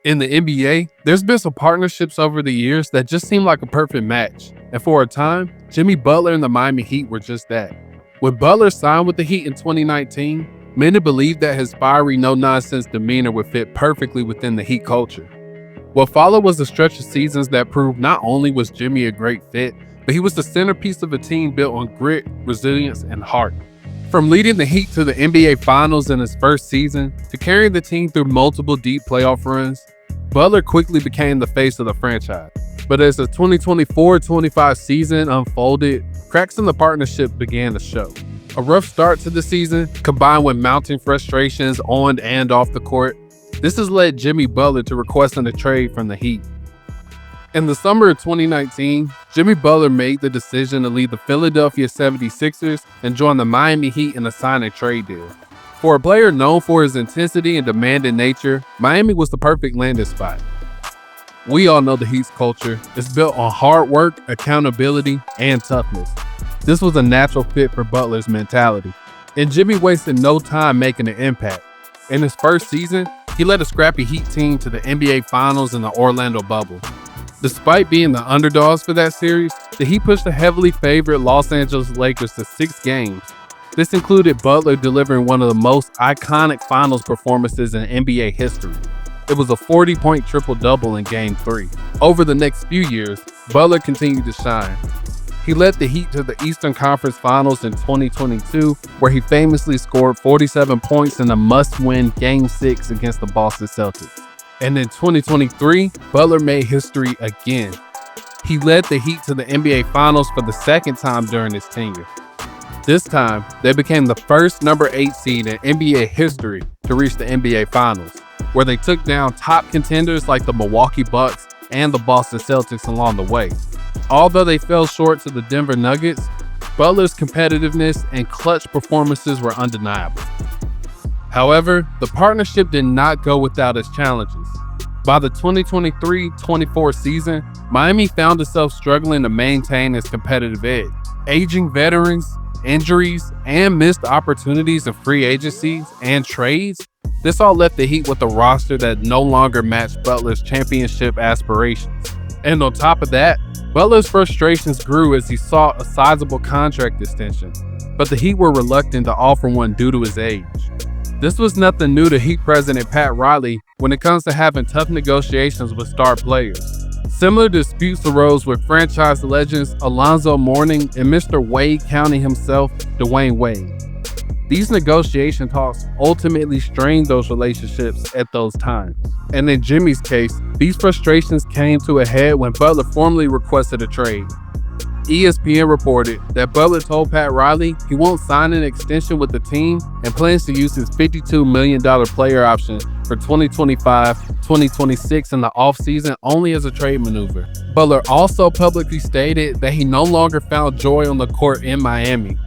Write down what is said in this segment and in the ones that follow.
In the NBA, there's been some partnerships over the years that just seem like a perfect match. And for a time, Jimmy Butler and the Miami Heat were just that. When Butler signed with the Heat in 2019, many believed that his fiery, no-nonsense demeanor would fit perfectly within the Heat culture. What followed was a stretch of seasons that proved not only was Jimmy a great fit, but he was the centerpiece of a team built on grit, resilience, and heart. From leading the Heat to the NBA Finals in his first season, to carrying the team through multiple deep playoff runs, Butler quickly became the face of the franchise. But as the 2024-25 season unfolded, cracks in the partnership began to show. A rough start to the season, combined with mounting frustrations on and off the court, this has led Jimmy Butler to requesting a trade from the Heat. In the summer of 2019, Jimmy Butler made the decision to leave the Philadelphia 76ers and join the Miami Heat in a sign and trade deal. For a player known for his intensity and demanding nature, Miami was the perfect landing spot. We all know the Heat's culture is built on hard work, accountability, and toughness. This was a natural fit for Butler's mentality, and Jimmy wasted no time making an impact. In his first season, he led a scrappy Heat team to the NBA Finals in the Orlando bubble. Despite being the underdogs for that series, the Heat pushed the heavily favored Los Angeles Lakers to 6 games. This included Butler delivering one of the most iconic finals performances in NBA history. It was a 40-point triple-double in Game 3. Over the next few years, Butler continued to shine. He led the Heat to the Eastern Conference Finals in 2022, where he famously scored 47 points in a must-win Game 6 against the Boston Celtics. And in 2023, Butler made history again. He led the Heat to the NBA Finals for the second time during his tenure. This time, they became the first number 8 seed in NBA history to reach the NBA Finals, where they took down top contenders like the Milwaukee Bucks and the Boston Celtics along the way. Although they fell short to the Denver Nuggets, Butler's competitiveness and clutch performances were undeniable. However, the partnership did not go without its challenges. By the 2023-24 season, Miami found itself struggling to maintain its competitive edge. Aging veterans, injuries, and missed opportunities in free agencies and trades, this all left the Heat with a roster that no longer matched Butler's championship aspirations. And on top of that, Butler's frustrations grew as he sought a sizable contract extension, but the Heat were reluctant to offer one due to his age. This was nothing new to Heat president Pat Riley when it comes to having tough negotiations with star players. Similar disputes arose with franchise legends Alonzo Mourning and Mr. Wade County himself, Dwayne Wade. These negotiation talks ultimately strained those relationships at those times. And in Jimmy's case, these frustrations came to a head when Butler formally requested a trade. ESPN reported that Butler told Pat Riley he won't sign an extension with the team and plans to use his $52 million player option for 2025-2026 in the offseason only as a trade maneuver. Butler also publicly stated that he no longer found joy on the court in Miami.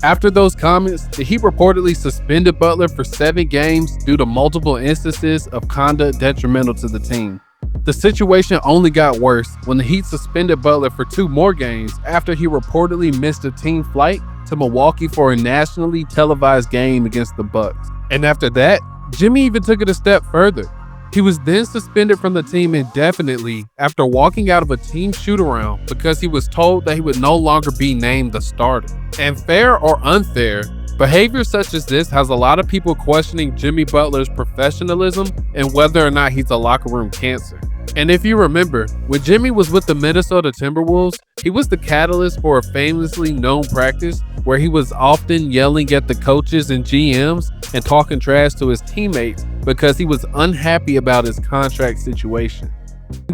After those comments, the Heat reportedly suspended Butler for 7 games due to multiple instances of conduct detrimental to the team. The situation only got worse when the Heat suspended Butler for 2 more games after he reportedly missed a team flight to Milwaukee for a nationally televised game against the Bucks. And after that, Jimmy even took it a step further. He was then suspended from the team indefinitely after walking out of a team shoot-around because he was told that he would no longer be named the starter. And fair or unfair, behavior such as this has a lot of people questioning Jimmy Butler's professionalism and whether or not he's a locker room cancer. And if you remember, when Jimmy was with the Minnesota Timberwolves, he was the catalyst for a famously known practice where he was often yelling at the coaches and GMs and talking trash to his teammates because he was unhappy about his contract situation.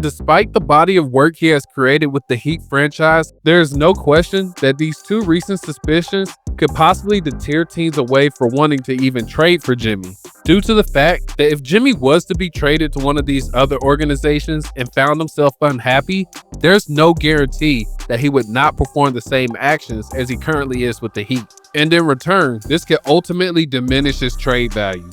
Despite the body of work he has created with the Heat franchise, there is no question that these 2 recent suspicions could possibly deter teams away from wanting to even trade for Jimmy, due to the fact that if Jimmy was to be traded to one of these other organizations and found himself unhappy, there's no guarantee that he would not perform the same actions as he currently is with the Heat. And in return, this could ultimately diminish his trade value.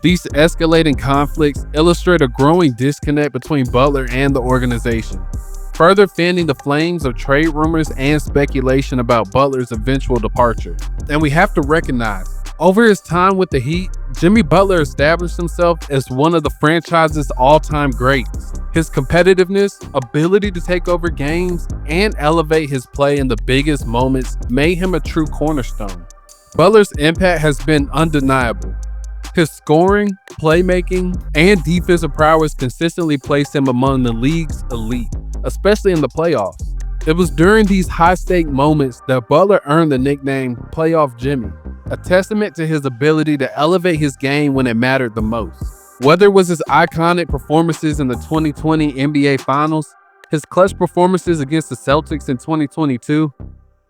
These escalating conflicts illustrate a growing disconnect between Butler and the organization, further fanning the flames of trade rumors and speculation about Butler's eventual departure. And we have to recognize, Over his time with the Heat, Jimmy Butler established himself as one of the franchise's all-time greats. His competitiveness, ability to take over games, and elevate his play in the biggest moments made him a true cornerstone. Butler's impact has been undeniable. His scoring, playmaking, and defensive prowess consistently placed him among the league's elite, especially in the playoffs. It was during these high-stake moments that Butler earned the nickname Playoff Jimmy, a testament to his ability to elevate his game when it mattered the most. Whether it was his iconic performances in the 2020 NBA Finals, his clutch performances against the Celtics in 2022,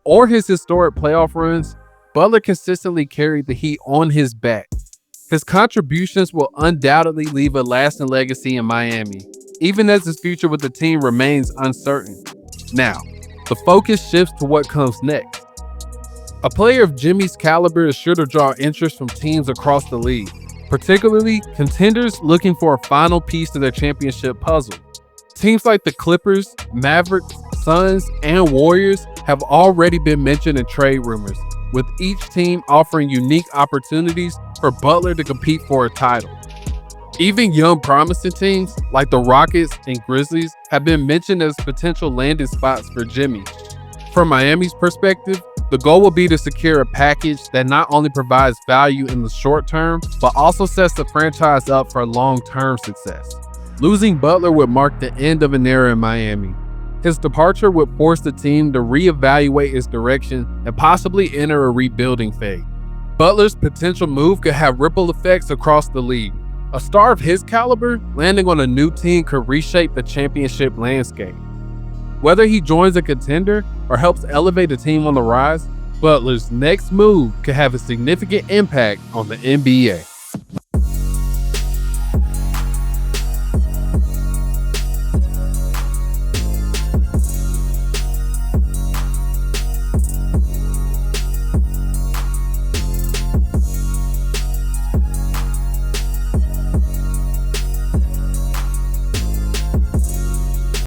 or his historic playoff runs, Butler consistently carried the Heat on his back. His contributions will undoubtedly leave a lasting legacy in Miami, even as his future with the team remains uncertain. Now, the focus shifts to what comes next. A player of Jimmy's caliber is sure to draw interest from teams across the league, particularly contenders looking for a final piece to their championship puzzle. Teams like the Clippers, Mavericks, Suns, and Warriors have already been mentioned in trade rumors, with each team offering unique opportunities for Butler to compete for a title. Even young promising teams like the Rockets and Grizzlies have been mentioned as potential landing spots for Jimmy. From Miami's perspective, the goal will be to secure a package that not only provides value in the short term, but also sets the franchise up for long-term success. Losing Butler would mark the end of an era in Miami. His departure would force the team to reevaluate its direction and possibly enter a rebuilding phase. Butler's potential move could have ripple effects across the league. A star of his caliber landing on a new team could reshape the championship landscape. Whether he joins a contender or helps elevate a team on the rise, Butler's next move could have a significant impact on the NBA.